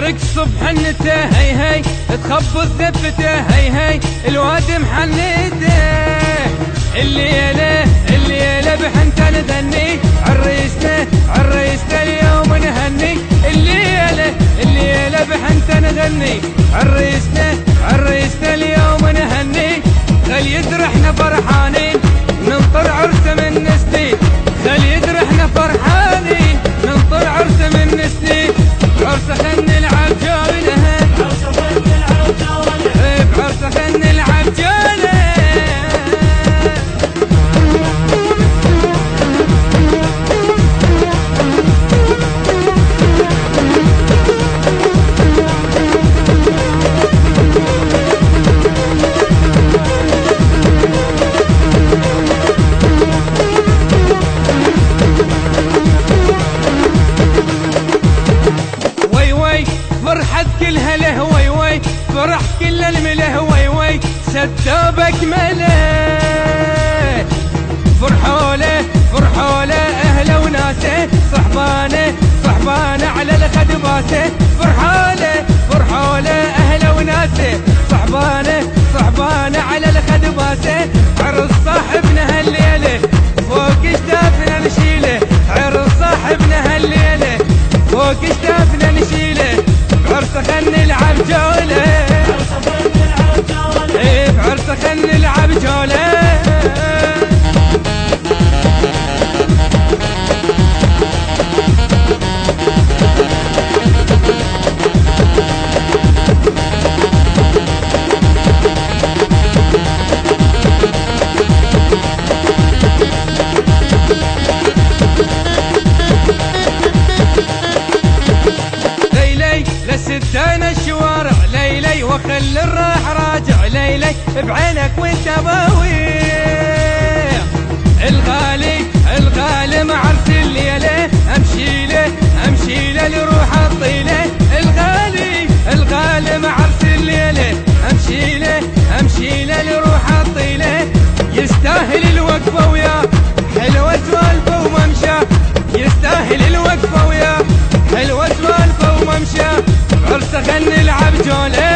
يحرق صبح النته هي هي تخبط ذبته هي هي الواد محنده الليلة بحنته نغني عريسنا اليوم نهني الليلة بحنته نغني عريسنا اليوم نهني خل يدرحنا فرحانين ننطر عرسه من سنين خل يدرحنا فرحانين ننطر عرسه من سنين بعرسه خل نلعب جولة بعرسه خل نلعب جولة فرحت كلها له وي وي فرح كل المله وي وي سدابك مله فرحوا له اهله وناسه صحبانه على الخدباسه فرحوا له اهله وناسه صحبانه على الخدباسه عرس صاحبنا هالليله فوق جدافنا نشيله عرس صاحبنا هالليله فوق جدافنا نشيله بعرسه خل نلعب جولة بعرسه خل نلعب جولة لسدانا الشوارع ليلي وخل الراح راجع ليلي بعينك وانت باوي الغالي مع عرس الليله امشي له لروح الطيله الغالي مع عرس الليله امشي له لروح الطيله يستاهل الوقفه وياه حلوه سوالفه وممشى يستاهل الوقفه وياه حلوه سوالفه وممشى عرسه خل نلعب جولة